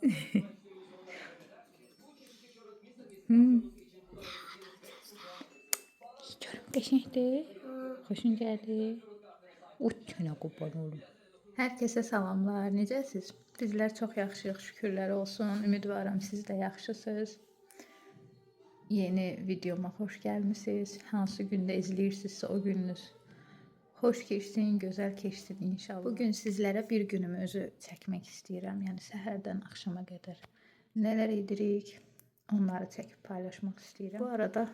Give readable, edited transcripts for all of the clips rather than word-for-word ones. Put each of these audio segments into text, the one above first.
Görüm qəşəngdir. Xoşun gəldi. Uçuna qurban olum. Hər kəsə salamlar. Necəsiz? Bizlər çox yaxşıyıq, şükürlər olsun. Ümidvaram siz də yaxşısınız. Yeni videoma xoş gəlmisiniz. Hansı gündə izləyirsinizsə o gününüz xoş keçsin, gözəl keçsin inşallah. Bugün sizlərə bir günümü özü çəkmək istəyirəm. Yəni səhərdən axşama qədər nələr edirik, onları çəkib paylaşmaq istəyirəm. Bu arada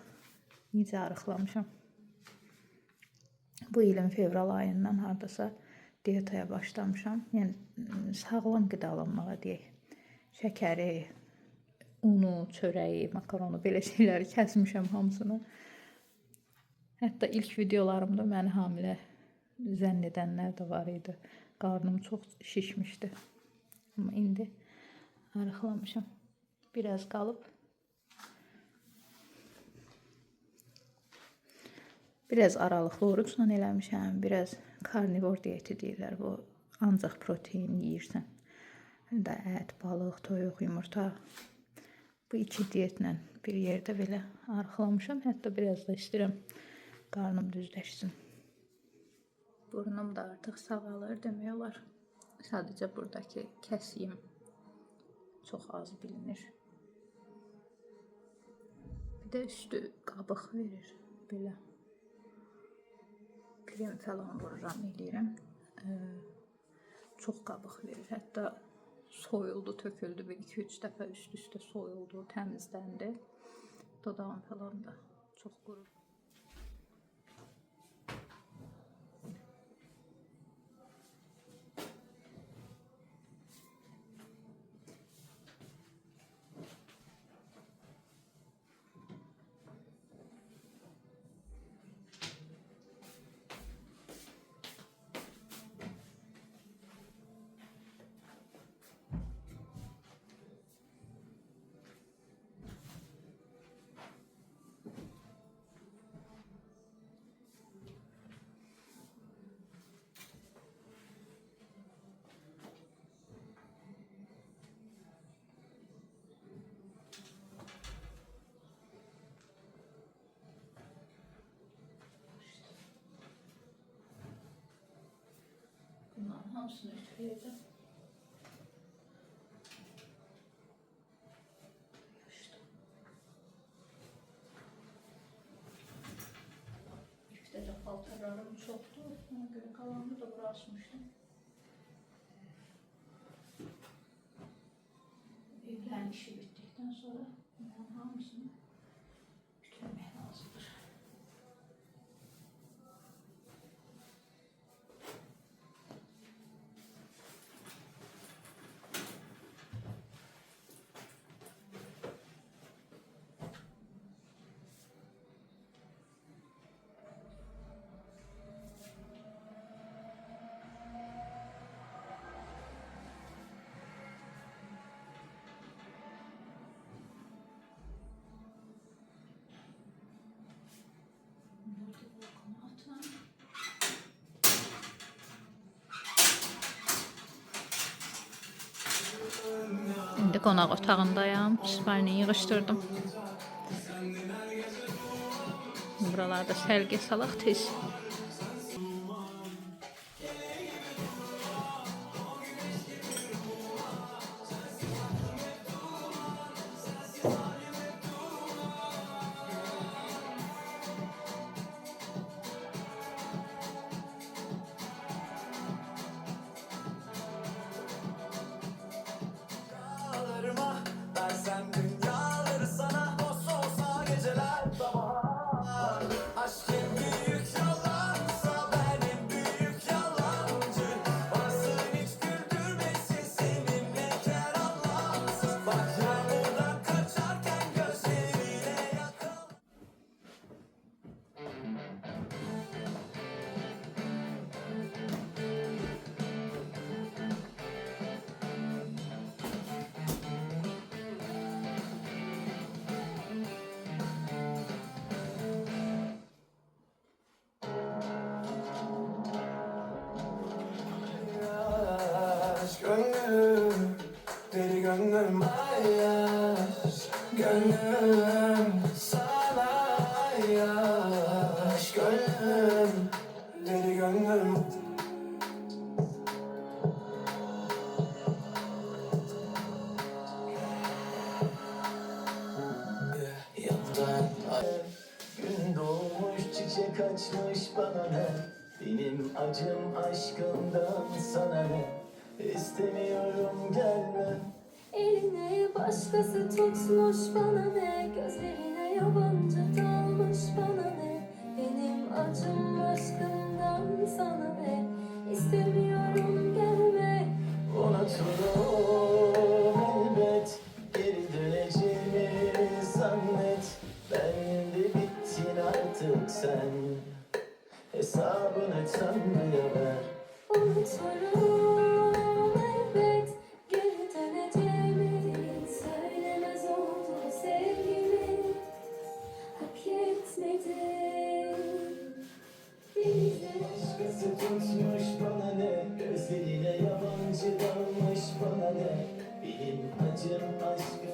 necə arıqlamışam. Bu ilin fevral ayından hardasa diyetaya başlamışam. Yəni sağlam qidalanmağa deyək. Şəkəri, unu, çörəyi, makaronu belə şeyləri kəsmişəm hamısını. Hətta ilk videolarımda məni hamilə zənn edənlər də var idi. Qarnım çox şişmişdi. Amma indi arıqlamışam. Biraz qalıb. Biraz aralıqlı orucla eləmişəm. Biraz karnivor diyeti deyirlər. Bu ancaq protein yeyirsən. Həm də ət, balıq, toyuq, yumurta. Bu iki diyetlə bir yerdə belə arıqlamışam. Hətta biraz da istəyirəm qarnım düzləşsin. Burnum da artıq sağalır demək olar. Sadəcə buradakı kəsiyim çox az bilinir. Bir də üstü qabıq verir. Belə krem falan vururam, eləyirəm. Çox qabıq verir. Hətta soyuldu, töküldü. Bir 2-3 dəfə üst-üstə soyuldu, təmizləndi. Dodağım falan da çox qurur. Bunların hamısını ütüləyəcəm. İlk dəfə paltarlarım çoxdur. Ona görə qalanını da bura asmışdım. Evlərin işi bitdikdən sonra bunların hamısını ütüləmək lazımdır. İndi qonaq otağındayam. Spalniyi yığışdırdım. Buralarda sərgi salaq tez. gönlüm ayyaş, gönlüm sana ayyaş, gönlüm, deli gönlüm. Yandan gün doğmuş, çiçek açmış bana ne? Benim acım aşkından sana ne? İstemiyorum gelme. Eline başkası tutmuş bana ne? Gözlerine yabancı dalmış bana ne? Benim acım aşkından sana ne? İstemiyorum gelme. Unuturum elbet, geri döneceğimi zannet. Ben de bittin artık sen, hesabını Tanrı'ya ver. Unuturum elbet, geri döneceğimi. Söylemez oldu sevgimi. Hak etmedim. Denizde Başkası tutmuş bana ne? Gözlerine yabancı dalmış bana ne? Benim acım aşkım.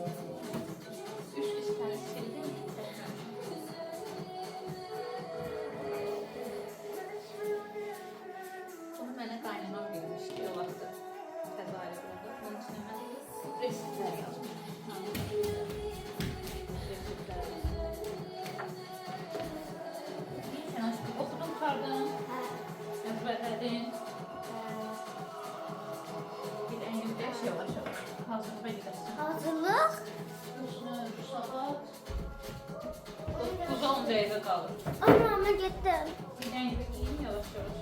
Bunu mənə qaynanam vermişdi o vaxtı təzahürlərdə. Onun üçün mən reseptlər yazmışdım. Reseptlər. Sən aşkım oxudun, qurtardın? Əzbərlədin? Bir ən yüksək yavaş-yavaş. Hazırlığa gedəsən. Hazırlık. Saat 9-10 dəqiqə qalır. Ama gittim. Bir ən yüksək yavaş-yavaş.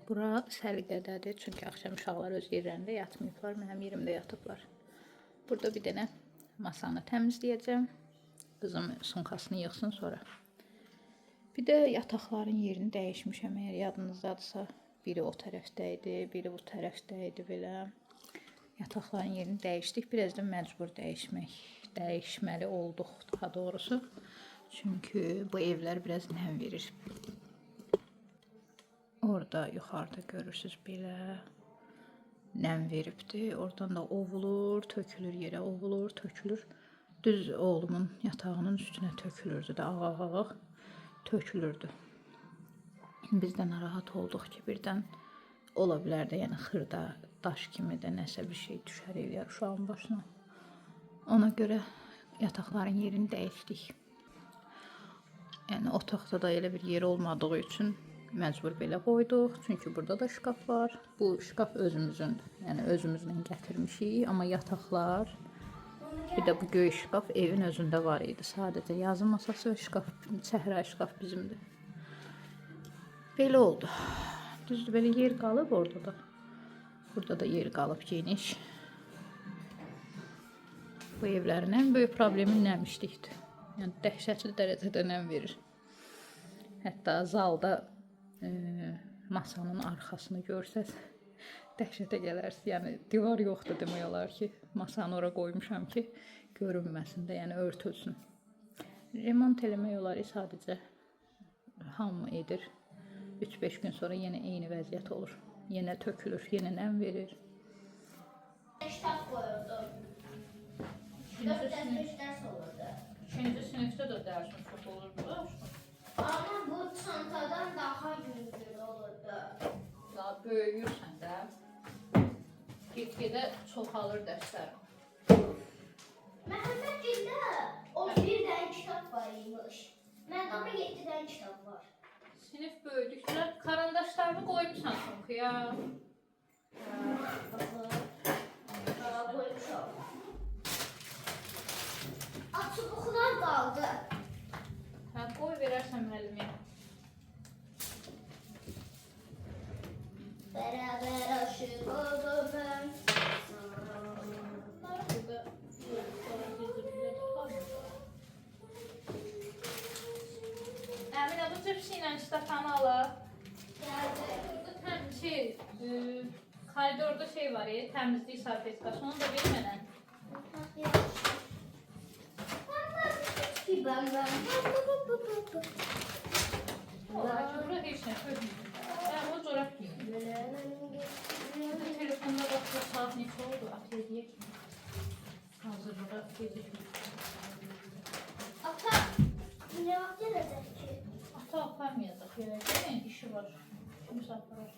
Bura səliqədədir, çünki axşam uşaqlar öz yerlərində yatmayıblar, mənim yerimdə yatıblar. Burada bir dənə masanı təmizləyəcəm. Qızım sumkasını yığsın sonra. Bir də yataqların yerini dəyişmişəm, əgər yadınızdadırsa. Biri o tərəfdə idi, biri bu tərəfdə idi belə. Yataqların yerini dəyişdik, biraz da məcbur dəyişməli olduq daha doğrusu. Çünki bu evlər biraz nəm verir. Orada yuxarıda görürsünüz belə nəm veribdi. Oradan da ovulur, tökülür yerə, ovulur, tökülür. Düz oğlumun yatağının üstünə tökülürdü də, ağ-ağ tökülürdü. Biz də narahat olduq ki, birdən ola bilər də, yəni xırda daş kimi də nəsə bir şey düşər evlər uşağın başına. Ona görə yataqların yerini dəyişdik. Yəni otaqda da elə bir yer olmadığı üçün məcbur belə qoyduq. Çünki burada da şkaf var. Bu şkaf özümüzündür. Yəni özümüzlə gətirmişik. Amma yataqlar, bir də bu göy şkaf evin özündə var idi. Sadəcə yazı masası və şkaf, səhra şkaf bizimdir. Belə oldu. Düzdür, belə yer qalıb orada da. Burada da yer qalıb geniş. Bu evlərin ən böyük problemi nəmişlikdir. Yəni dəhşətli dərəcədə nəm verir. Hətta zalda masanın arxasını görsəz dəhşətə gələrsiniz. Yəni divar yoxdur demək olar ki, masanı ora qoymuşam ki, görünməsin də, yəni örtülsün. Remont eləmək olar, sadəcə hamı edir. 3-5 gün sonra yenə eyni vəziyyət olur. Yenə tökülür, yenə nəm verir. Kitap koyurdum. 4 ders 5 ders olurdu. 2-ci sinifdə də dərsim çox olurdu. Ama bu çantadan daha yüngül olurdu. Daha böyüyürsən də. Get-gedə çoxalır dərslər. Məhəmməd dildə o bir dənə kitab Sinif böyüdükçə karandaşlarını qoymuşsan sınıfıya. Koymuşam. Çubuqlar qaldı. Hə, qoy verərsən müəllimə. Beraber aşık oldum ben. Burada Əminə, bu cipsi ilə stəkanı ala. Burada koridorda şey var ya, təmizlik salfetkası, onu da ver mənə. Ben. Ola ki, bura heç nə çözmür. O corab giyim. Telefonda baxsa saat neçə oldu, ateliyə kimi. Hazırlığa gecikmir. Ata, ne vakit gelecek ki? Ata aparmayacaq, gələcək, işi var. Kimsə aparar.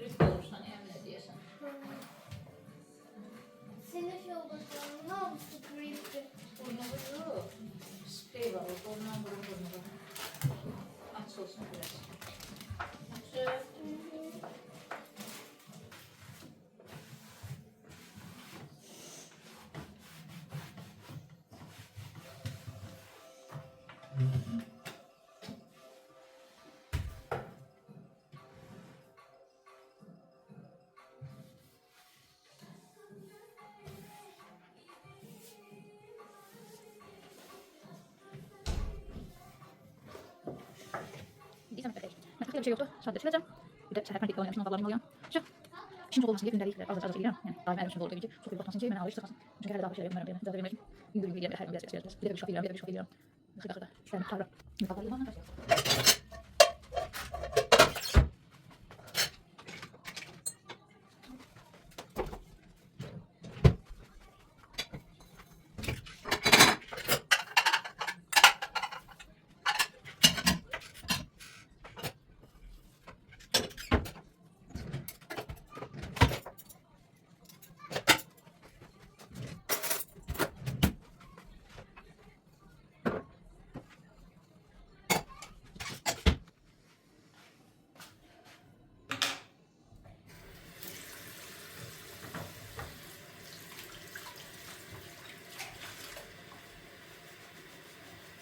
Krist olursan, əmin edəyəsən. Sinif yoldaşlarım ne olmuştu Green'de? Oynağı yox. Sprey var, ondan vurur. Aç olsun biraz. Açıq. Deyirəm belə. Məktəbdə bir şey yoxdur. Sadəcə siləcəm. Bir də səhər praktika oynamışam, qavlarım alıyorum. Şu. İşin çox olmasın deyə gündəlik az edirəm. Yəni daimi əlim üçün olur ki, çox bir batmasın ki, mənə alış çıxmasın. Çünki hələ daha bir şey yoxdur. Mən icazə vermək üçün yüngül edirəm, hər gün biraz bir də bir şof edirəm, bir də bir şof edirəm. Xırda. İşlərimi tutarım. Müqavilə yoxdur.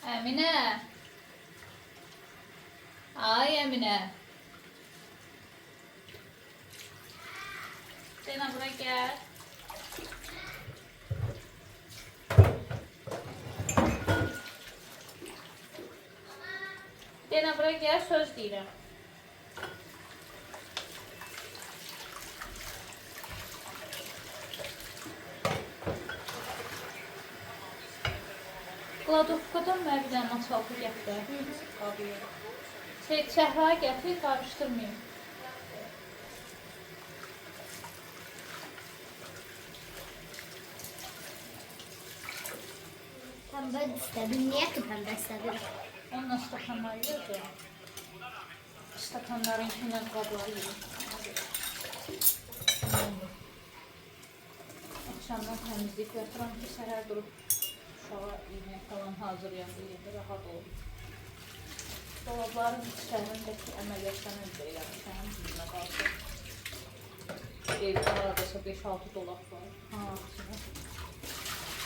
Əminə. Ay Əminə. Sena bura gəl. Sena bura gəl, söz deyirəm. Kladovkadan mənə bir dənə masaltı gətir. Çəhra gətir, qarışdırmayın. Pembe istedim. Niye ki pembe istedim? Onunla stakanları yiyir. Stakanların içindən qabları yiyir. Akşamdan təmizlik yatıram ki, səhər durub uşağa yemək falan hazırlayanda yerdə rahat olur. Dolabların içlərindəki əməliyyatdan öncə yapmışam, bizimlə qalsın. Evdə aradasa 5-6 dolab var.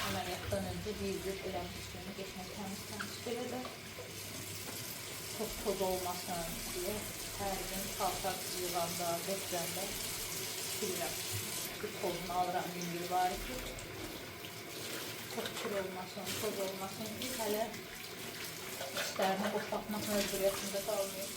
Əməliyyatdan öncə bir eləmişdim, geçmək təmiz belə də çox toz olmasın deyə hər gün qalsaq yığanda, götürəndə silirəm. Bir tozunu alıram bir var ki, çok kir olmasın, toz olmasın ki, hələ işlərini boşaltmaq məcburiyyətində qalmıyor.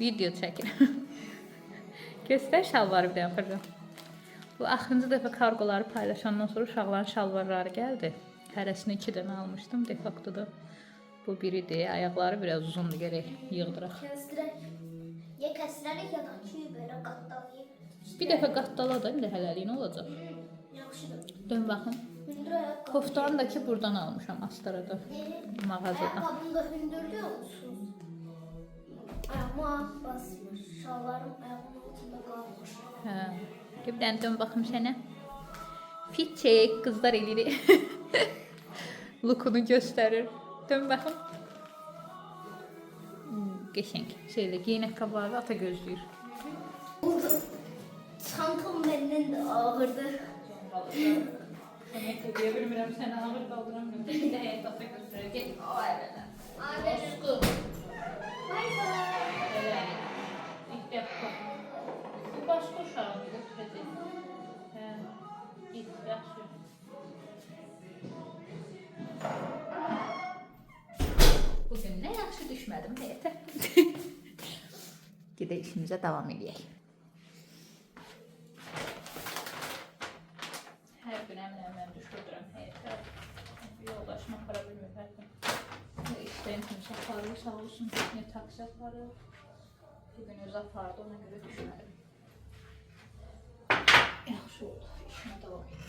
Video çəkirəm. Göstər şalvarı bir dəfə yapacağım. Bu axırıncı dəfə kargoları paylaşandan sonra uşaqların şalvarları gəldi. Hərəsini 2 dənə almışdım. Defaktoda bu biridir. Ayaqları biraz uzundur, gərək yığdıraq. Kəsdirək. Ya kəsdirək ya da ki belə qatdalayıb. Bir dəfə qattala da, indi hələlik nə olacaq? Yaxşıdır. Dön baxım. Hündür ayaqqabı. Koftanı da ki buradan almışam Astarada, mağazadan. Ayaqqabını da hündürdü olsun. Ayağıma basmış. Şalvarım ayağımın altında qalmış. Hə. Bir dənə dön baxım sənə. Fit çək, qızlar eləyir. Lookunu göstərir. Dön baxım. Qəşəng. Şeylə geyinək qabları ata gözləyir. Çantam məndən də ağırdır. Sənə deyə bilmirəm, səni ağır qaldıramıyorum. Bir də həyat ata göstərir. Get. Ailələr. Ailələr. Bay bay. Bu başqa uşağın götürəcək. Hə. Git, yaxşı. Bugün nə yaxşı düşmədim həyətə. Gedək işimizə davam edək. Hər gün əmlə düşürdürəm həyətə. Yoldaşıma para bilmir hər gün. İşləyin kimsə aparır, sağ olsun. Ne taksi aparır. Bugün öz apardı, ona görə düşmədim. Yaxşı oldu, işimə davam edim.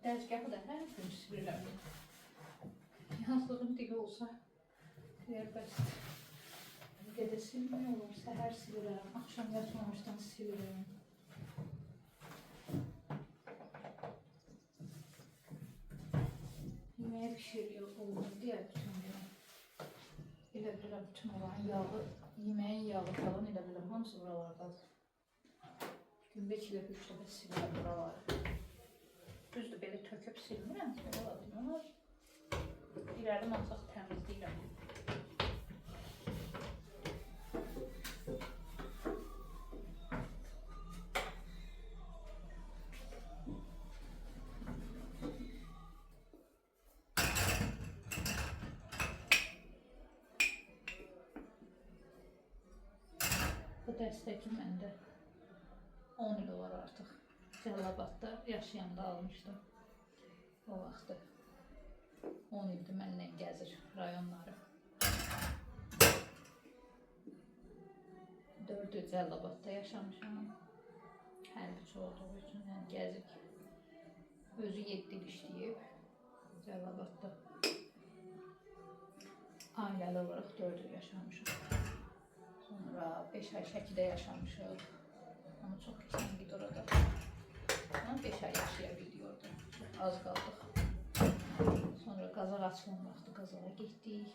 Dəzgahı da hər gün sirirəm. Yazlığın dili olsa, deyər bəsdir. Gecə silmək olur, səhər silirəm, axşam yatmamışdan silirəm. Yeməyə pişiriyor, olur deyə bütün gün. Elə bilirəm, bütün olan yağı, yeməyin yağı falan elə bilirəm, hamısı buralardadır. Gündə 2 dəfə 3 dəfə silirəm buraları. Düzdür, belə töküb silmirəm, olar. İrəlim ancaq təmizləyirəm. Bu dəstəki məndə 10 il olar artıq. Cəlilabadda yaşayanda almışdım. O vaxtı 10 ildir mənlə gəzir rayonları. 4 il Cəlilabadda yaşamışam. Hərbiçi olduğu üçün yəni gəzik. Özü 7 il işləyib Cəlilabadda. Ailəli olaraq 4 il yaşamışam. Sonra 5 ay Şəkidə yaşamışıq. Ama çok keçən gid orada. Ama 5 ay yaşayabildik orada. Çok az qaldıq. Sonra Qazaq açılan vaxtı Qazağa getdik.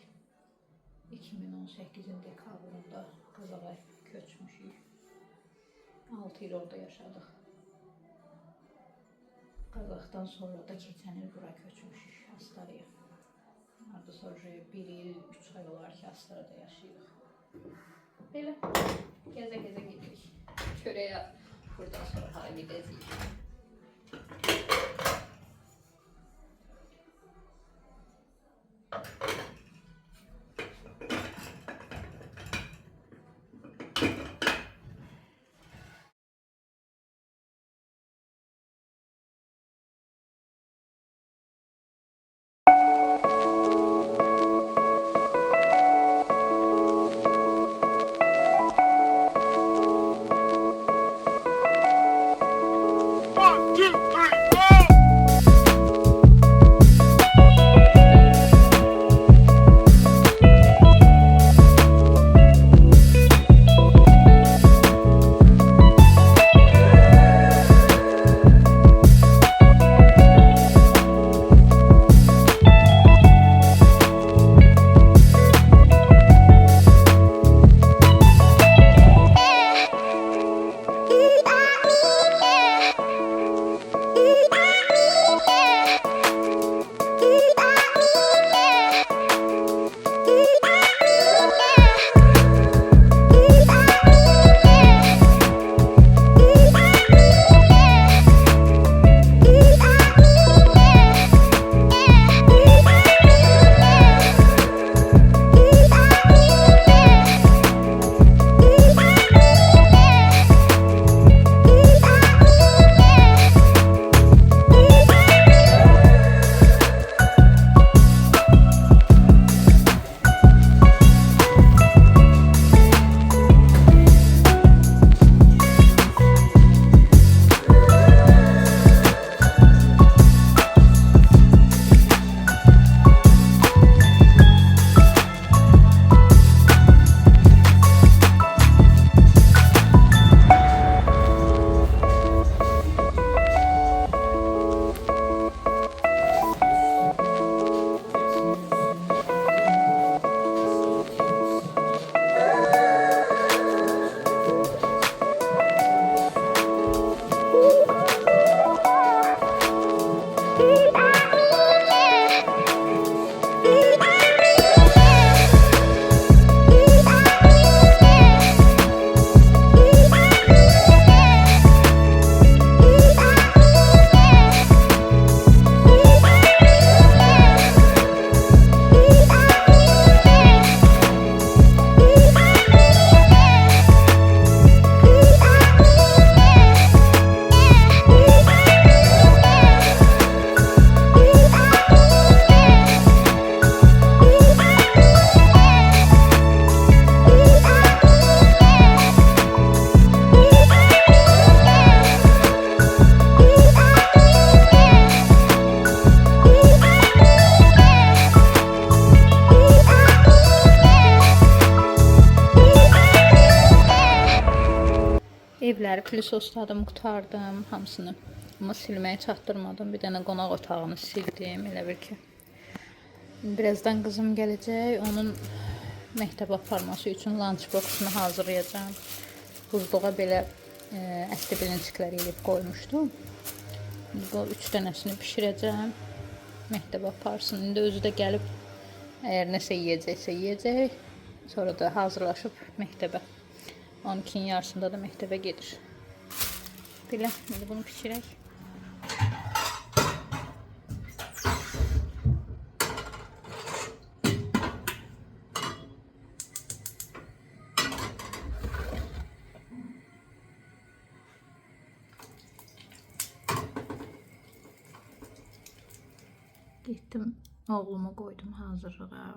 2018-in dekabrında Qazağa köçmüşük. 6 il orada yaşadıq. Qazaqdan sonra da keçən il bura köçmüşük Astaraya. Orada sonra 1 il 3 ay olar ki Astarada yaşayırıq. Belə gəzə-gəzə gedirik. Çörəyə buradan sonra hara gedəcəyik. şeyləri plisosladım, qurtardım hamısını. Amma silməyə çatdırmadım. Bir dənə qonaq otağını sildim, elə bir ki. Birazdan qızım gələcək, onun məktəbə aparması üçün lunchboxunu hazırlayacağam. Buzluğa belə ətli bilinçikləri elib qoymuşdum. Bu 3 dənəsini bişirəcəm. Məktəbə aparsın. İndi özü də gəlib, əgər nəsə yeyəcəksə yeyəcək. Sonra da hazırlaşıb məktəbə. 12-nin yarısında da məktəbə gedir. Belə, indi bunu bişirək. Getdim, oğlumu qoydum hazırlığa.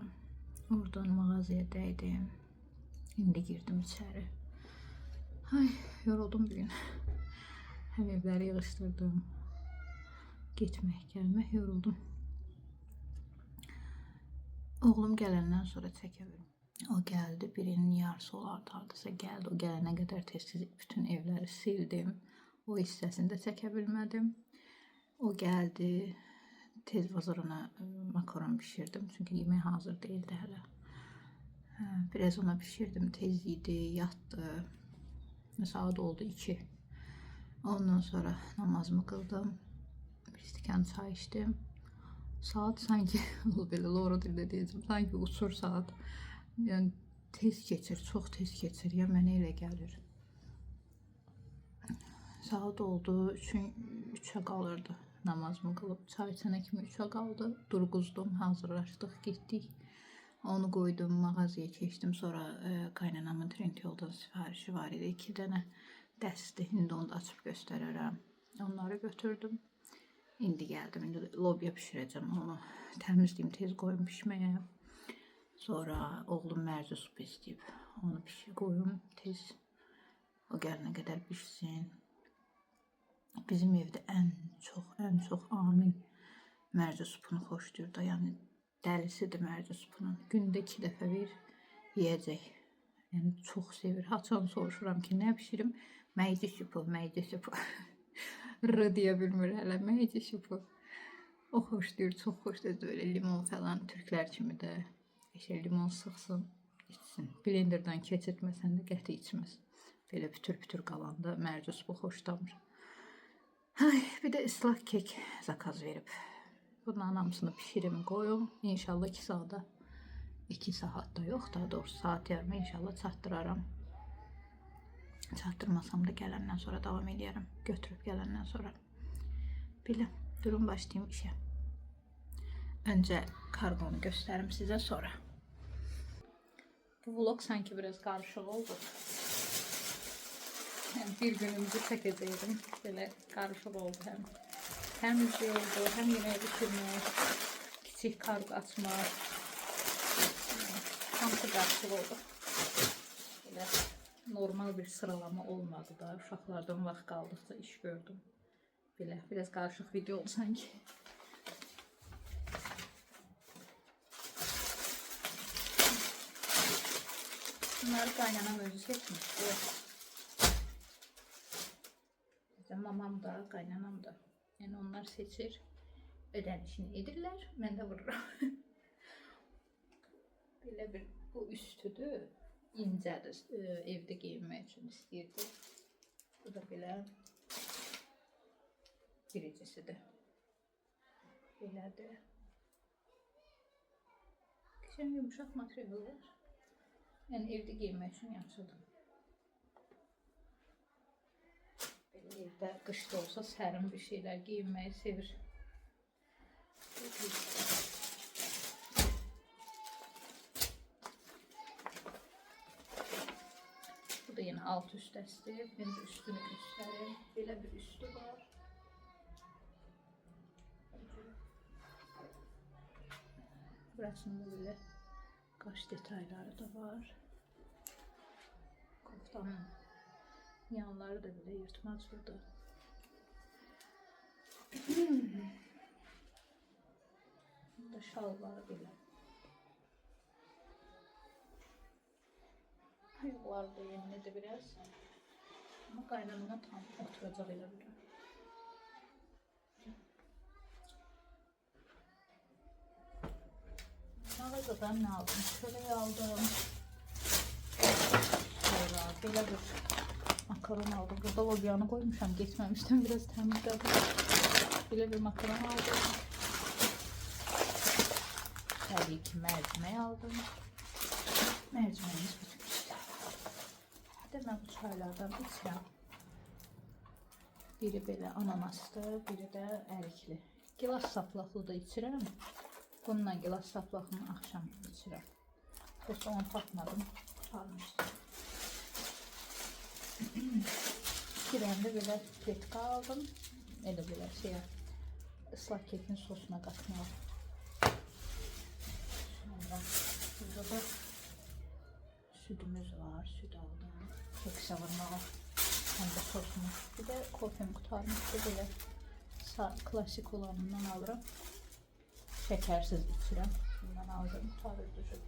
Oradan mağazaya dəydim. İndi girdim içəri. Ay, yoruldum bugün. Həm evləri yığışdırdım. Getmək, gəlmək yoruldum. Oğlum gələndən sonra çəkə bildim. O gəldi, birinin yarısı olardı, hardasa gəldi. O gələnə qədər tez-tez bütün evləri sildim. O hissəsini də çəkə bilmədim. O gəldi, tez vazırına makaron bişirdim. Çünki yemək hazır değildi hələ. Biraz ona pişirdim, tez yedi, yatdı. Saat oldu 2. Ondan sonra namazımı qıldım. Bir stəkan çay içdim. Saat sanki, belə Laura dildə deyəcəm, sanki uçur saat. Yəni tez keçir, çox tez keçir. Ya mənə elə gəlir. Saat oldu 3'ə qalırdı. Namazımı qılıb çay içənə kimi 3'ə qaldı. Durğuzdum, hazırlaşdıq, getdik. Onu qoydum, mağazaya keçdim. Sonra qaynanamın Trendyoldan sifarişi var idi. 2 dənə dəsti. İndi onu da açıb göstərərəm. Onları götürdüm. İndi gəldim. İndi lobya bişirəcəm. Onu təmizləyim, tez qoyum pişməyə. Sonra oğlum mərci supu istəyib. Onu qoyum tez. O gələnə qədər pişsin. Bizim evdə ən çox Amin mərci supunu xoşlayır da. Yəni dəlisidir mərci supunun. Gündə 2 dəfə yeyəcək. Yəni çox sevir. Haçan soruşuram ki, nə bişirim? Mərci supu, mərci supu. R deyə bilmir hələ, mərci supu. O xoşlayır, çox xoşlayır. Böyle limon falan, türklər kimi də. Limon sıxsın, içsin. Blenderdan keçirtməsən də qəti içməz. Belə pütür-pütür qalanda mərci supu xoşlamır. Ay, bir də ıslaq kek zakaz verib. Bunların hamısını pişirim, qoyum. İnşallah 2 saata, 2 saat da yox, daha doğrusu saat yarımı inşallah çatdıraram. Çatdırmasam da gələndən sonra davam edərəm. Götürüb gələndən sonra. Belə, durun başlayayım işə. Öncə kargonu göstərim sizə sonra. Bu vlog sanki biraz qarışıq oldu. Yəni bir günümüzü çəkəcəydim. Belə qarışıq oldu həm. Təmizlik oldu, həm yemək bişirmək, kiçik kargo açmaq. Hamısı qarışıq oldu. Belə normal bir sıralama olmadı da. Uşaqlardan vaxt qaldıqca iş gördüm. Belə biraz qarışıq video oldu sanki. Bunları qaynanam özü seçmişdi. Mamam da, qaynanam da. Yəni onlar seçir, ödənişini edirlər, mən də vururam. Belə bir, bu üstüdür, incədir, evdə geyinmək üçün istəyirdi. Bu da belə biricisidir. Belədir. Qəşəng yumuşaq material var. Yəni evdə geyinmək üçün yaxşıdır. Belə evdə qışda olsa sərin bir şeylər geyinməyi sevir. Bu da yine alt üst dəsti. Ben de üstünü göstərim. Belə bir üstü var. Burasında böyle qaş detayları da var. Koftanın yanları da böyle yırtmaz burada. Burada şalvarı böyle. Ayakları da yenilədi biraz. Ama qaynamına tam oturacaq elə bir. Mağazadan ne aldım? Çörək aldım. Sonra belə bir makaron aldım. Burada lobyanı koymuşam, geçmemiştim. Biraz temizledim. Belə bir makaron aldım. Tabii ki mercimek aldım. Mercimeğimiz bitmişti. Hadi ben bu çaylardan içirəm. Biri belə ananaslı, biri də ərikli. Gilas saplaqlı da içirəm. Bununla gilas saplaqını axşam içirəm. Yoxsa onu tapmadım, almışdım. İki rəndə belə pletka aldım. Elə belə şeyə, ıslak kekin sosuna qatmalı. Sonra burada da sütümüz var, süt aldım. Kek savurmağa, hem de sosunu. Bir de kofem kurtarmıştı böyle klasik olanından alırım. Şekersiz içirəm. Bundan aldım, tarif düşüb.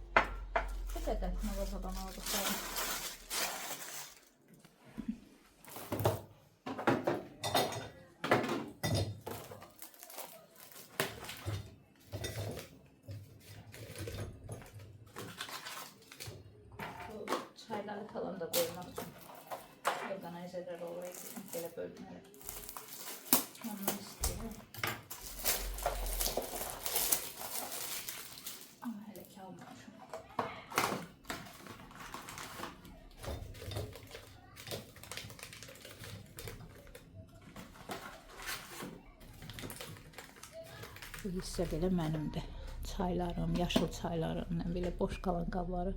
Bu qədər mağazadan aldıqlarım. Çayları falan da koymak için organizeler olayı böyle bölümleri. Ondan istiyorum. Ama hele ki almamışım. Bu hissə belə mənimdir. Çaylarım, yaşıl çaylarım, belə boş qalan qabları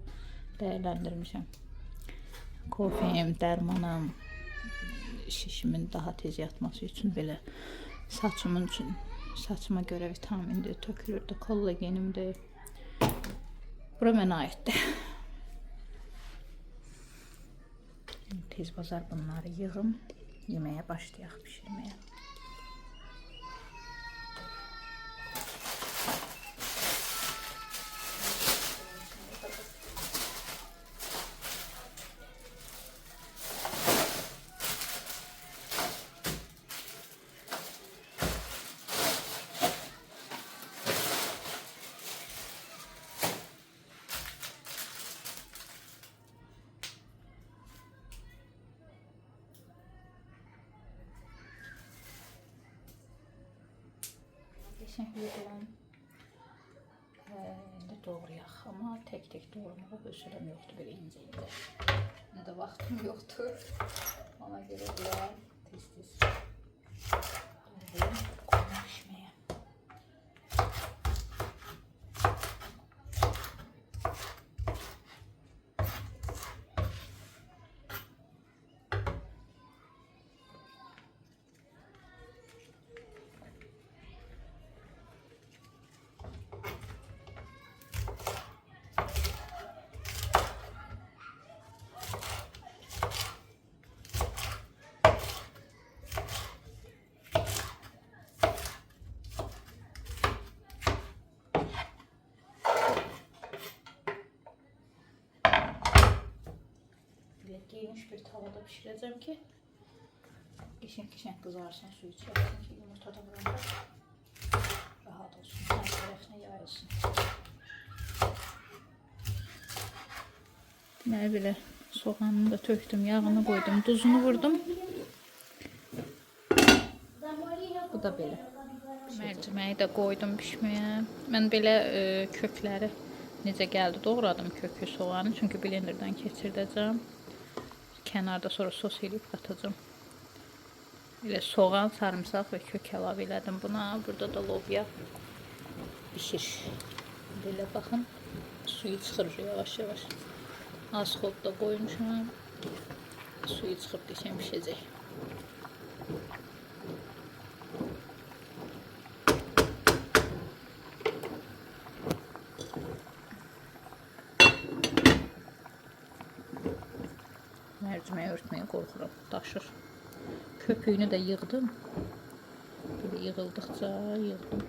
değerlendirmişim. Kofem, dərmanım, şişimin daha tez yatması üçün belə saçımın üçün, saçıma göre vitamindir, tökülürdü, kollagenimdir. Bura mənə aiddir. Tez bazar bunları yığım, yeməyə başlayaq pişirməyə. Şimdi olan doğrayaq, amma tek doğramağa hövsələm yoxdur, belə incə. Nə də vaxtım yoxdur. Ona görə belə tez-tez doğrayım, qoyum pişməyə. Geniş bir tavada pişireceğim ki kişen kızarsın, suyu çeksin ki yumurta da burada rahat olsun, her tarafına yayılsın. Ne bile soğanını da töktüm, yağını koydum, tuzunu vurdum. Bu da böyle. Mercimeği de koydum pişmeye. Ben böyle kökleri necə gəldi doğradım kökü soğanı, çünkü blenderdan keçirdəcəm. Kenarda sonra sos eləyib qatacağım. Elə soğan, sarımsaq və kök əlavə elədim buna. Burada da lobya bişir. Belə baxın, suyu çıxır yavaş-yavaş. Az xod da qoymuşam. Suyu çıxıb qəşəng pişəcək. Mercimeği örtmeye korkuram, daşır. Köpüğünü de yığdım. Böyle yığıldıkça yığdım.